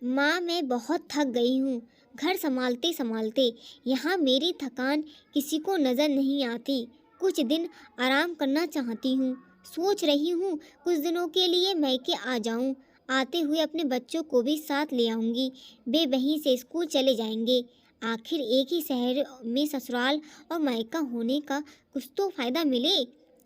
माँ, मैं बहुत थक गई हूँ। घर संभालते संभालते यहाँ मेरी थकान किसी को नज़र नहीं आती। कुछ दिन आराम करना चाहती हूँ। सोच रही हूँ कुछ दिनों के लिए मायके आ जाऊँ। आते हुए अपने बच्चों को भी साथ ले आऊँगी। वे वहीं से स्कूल चले जाएंगे। आखिर एक ही शहर में ससुराल और मायका होने का कुछ तो फायदा मिले।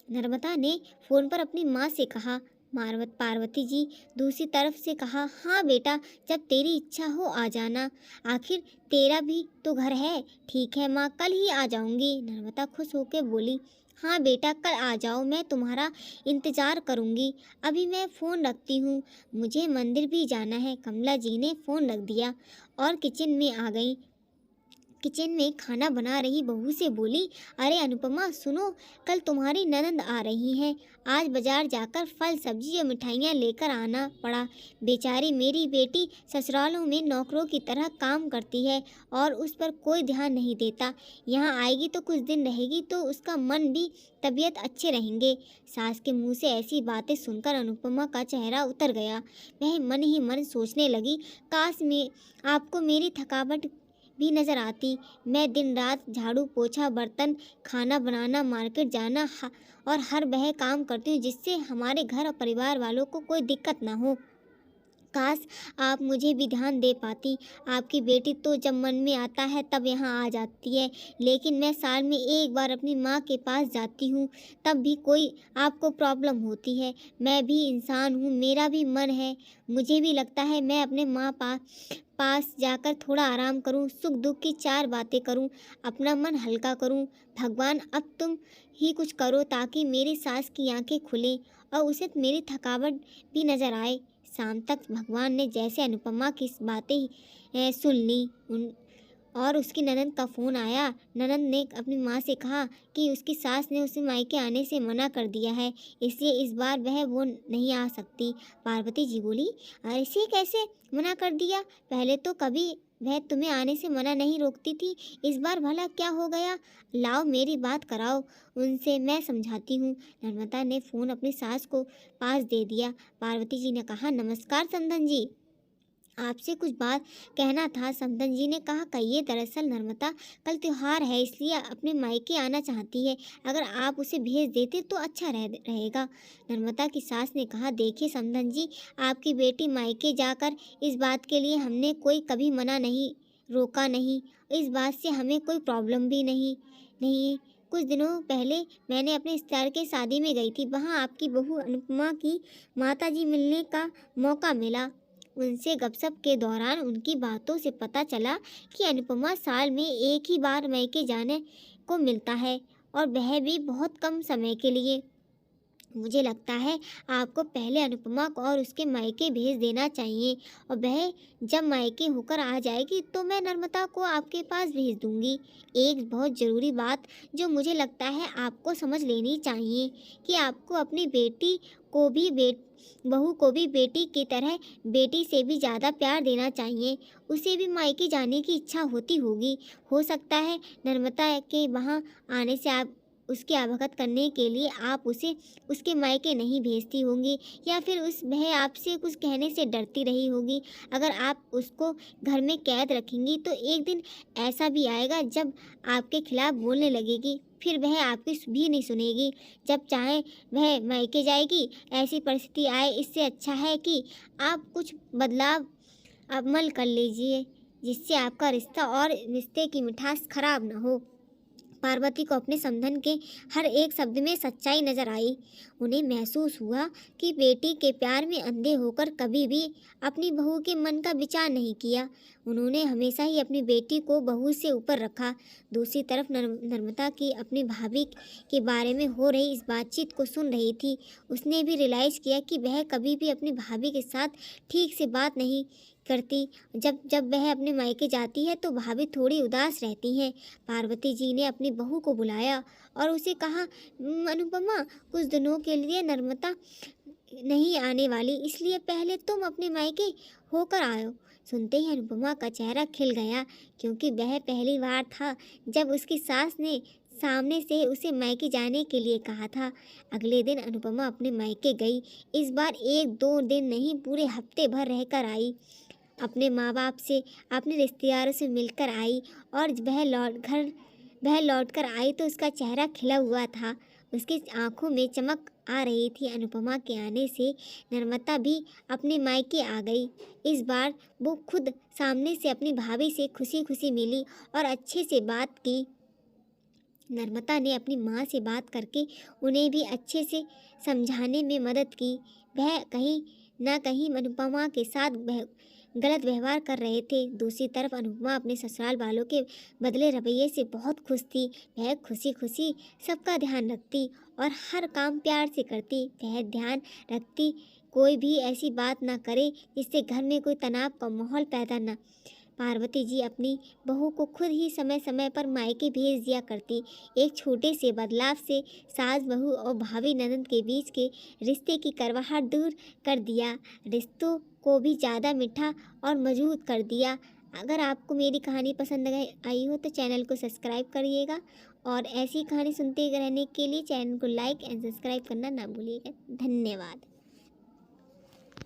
नर्मदा ने फोन पर अपनी माँ से कहा। पार्वती जी दूसरी तरफ से कहा, हाँ बेटा, जब तेरी इच्छा हो आ जाना। आखिर तेरा भी तो घर है। ठीक है माँ, कल ही आ जाऊंगी। नर्मदा खुश होकर बोली, हाँ बेटा, कल आ जाओ, मैं तुम्हारा इंतजार करूंगी। अभी मैं फ़ोन रखती हूँ, मुझे मंदिर भी जाना है। कमला जी ने फ़ोन रख दिया और किचन में आ गई। किचन में खाना बना रही बहू से बोली, अरे अनुपमा सुनो, कल तुम्हारी ननद आ रही हैं। आज बाजार जाकर फल सब्जी और मिठाइयाँ लेकर आना पड़ा। बेचारी मेरी बेटी ससुरालों में नौकरों की तरह काम करती है और उस पर कोई ध्यान नहीं देता। यहाँ आएगी तो कुछ दिन रहेगी तो उसका मन भी तबीयत अच्छे रहेंगे। सास के मुंह से ऐसी बातें सुनकर अनुपमा का चेहरा उतर गया। वह मन ही मन सोचने लगी, काश में आपको मेरी थकावट भी नज़र आती। मैं दिन रात झाड़ू पोछा बर्तन खाना बनाना मार्केट जाना और हर वह काम करती हूँ जिससे हमारे घर और परिवार वालों को कोई दिक्कत ना हो। काश आप मुझे भी ध्यान दे पाती। आपकी बेटी तो जब मन में आता है तब यहाँ आ जाती है, लेकिन मैं साल में एक बार अपनी माँ के पास जाती हूँ, तब भी कोई आपको प्रॉब्लम होती है। मैं भी इंसान हूँ, मेरा भी मन है। मुझे भी लगता है मैं अपने माँ पास जाकर थोड़ा आराम करूं, सुख दुख की चार बातें करूं, अपना मन हल्का करूं। भगवान, अब तुम ही कुछ करो ताकि मेरी सास की आंखें खुलें और उसे मेरी थकावट भी नजर आए। शाम तक भगवान ने जैसे अनुपमा की बातें सुन ली और उसकी ननद का फ़ोन आया। ननद ने अपनी माँ से कहा कि उसकी सास ने उसे मायके आने से मना कर दिया है, इसलिए इस बार वो नहीं आ सकती। पार्वती जी बोली, ऐसे कैसे मना कर दिया? पहले तो कभी वह तुम्हें आने से मना नहीं रोकती थी, इस बार भला क्या हो गया? लाओ मेरी बात कराओ उनसे, मैं समझाती हूँ। नर्मदा ने फ़ोन अपनी सास को पास दे दिया। पार्वती जी ने कहा, नमस्कार समधन जी, आपसे कुछ बात कहना था। समधन जी ने कहा, कहिए। दरअसल नर्मदा कल त्योहार है, इसलिए अपने मायके आना चाहती है। अगर आप उसे भेज देते तो अच्छा रहेगा। नर्मदा की सास ने कहा, देखिए समधन जी, आपकी बेटी मायके जाकर इस बात के लिए हमने कोई कभी मना नहीं, रोका नहीं। इस बात से हमें कोई प्रॉब्लम भी नहीं नहीं कुछ दिनों पहले मैंने अपने रिश्तेदार के शादी में गई थी, वहाँ आपकी बहू अनुपमा की माता जी मिलने का मौका मिला। उनसे गपशप के दौरान उनकी बातों से पता चला कि अनुपमा साल में एक ही बार मायके जाने को मिलता है और वह भी बहुत कम समय के लिए। मुझे लगता है आपको पहले अनुपमा को और उसके मायके भेज देना चाहिए और वह जब मायके होकर आ जाएगी तो मैं नर्मदा को आपके पास भेज दूंगी। एक बहुत ज़रूरी बात जो मुझे लगता है आपको समझ लेनी चाहिए कि आपको अपनी बेटी को भी बहू को भी बेटी की तरह, बेटी से भी ज़्यादा प्यार देना चाहिए। उसे भी मायके जाने की इच्छा होती होगी। हो सकता है नर्मदा के वहाँ आने से आप उसकी अवगत करने के लिए आप उसे उसके मायके नहीं भेजती होंगी, या फिर वह आपसे कुछ कहने से डरती रही होगी। अगर आप उसको घर में कैद रखेंगी तो एक दिन ऐसा भी आएगा जब आपके खिलाफ बोलने लगेगी, फिर वह आपकी भी नहीं सुनेगी। जब चाहे वह मायके जाएगी। ऐसी परिस्थिति आए, इससे अच्छा है कि आप कुछ बदलाव अमल कर लीजिए जिससे आपका रिश्ता और रिश्ते की मिठास खराब ना हो। पार्वती को अपने समधन के हर एक शब्द में सच्चाई नजर आई। उन्हें महसूस हुआ कि बेटी के प्यार में अंधे होकर कभी भी अपनी बहू के मन का विचार नहीं किया। उन्होंने हमेशा ही अपनी बेटी को बहू से ऊपर रखा। दूसरी तरफ नर्मदा की अपनी भाभी के बारे में हो रही इस बातचीत को सुन रही थी। उसने भी रियलाइज़ किया कि वह कभी भी अपनी भाभी के साथ ठीक से बात नहीं करती। जब जब वह अपने मायके जाती है तो भाभी थोड़ी उदास रहती हैं। पार्वती जी ने अपनी बहू को बुलाया और उसे कहा, अनुपमा, कुछ दिनों के लिए नर्मदा नहीं आने वाली, इसलिए पहले तुम अपने मायके होकर आओ। सुनते ही अनुपमा का चेहरा खिल गया, क्योंकि वह पहली बार था जब उसकी सास ने सामने से उसे मायके जाने के लिए कहा था। अगले दिन अनुपमा अपने मायके गई। इस बार एक दो दिन नहीं, पूरे हफ्ते भर रहकर आई। अपने माँ बाप से, अपने रिश्तेदारों से मिलकर आई और वह लौट कर आई तो उसका चेहरा खिला हुआ था। उसकी आंखों में चमक आ रही थी। अनुपमा के आने से नर्मदा भी अपने मायके आ गई। इस बार वो खुद सामने से अपनी भाभी से खुशी खुशी मिली और अच्छे से बात की। नर्मदा ने अपनी माँ से बात करके उन्हें भी अच्छे से समझाने में मदद की। वह कहीं न कहीं अनुपमा के साथ गलत व्यवहार कर रहे थे। दूसरी तरफ अनुपमा अपने ससुराल वालों के बदले रवैये से बहुत खुश थी। वह खुशी खुशी सबका ध्यान रखती और हर काम प्यार से करती। वह ध्यान रखती कोई भी ऐसी बात ना करे जिससे घर में कोई तनाव का माहौल पैदा न। पार्वती जी अपनी बहू को खुद ही समय समय पर मायके भेज दिया करती। एक छोटे से बदलाव से सास बहू और भाभी ननद के बीच के रिश्ते की करवाहट दूर कर दिया, रिश्तों को भी ज़्यादा मीठा और मजबूत कर दिया। अगर आपको मेरी कहानी पसंद आई हो तो चैनल को सब्सक्राइब करिएगा और ऐसी कहानी सुनते रहने के लिए चैनल को लाइक एंड सब्सक्राइब करना ना भूलिएगा। धन्यवाद।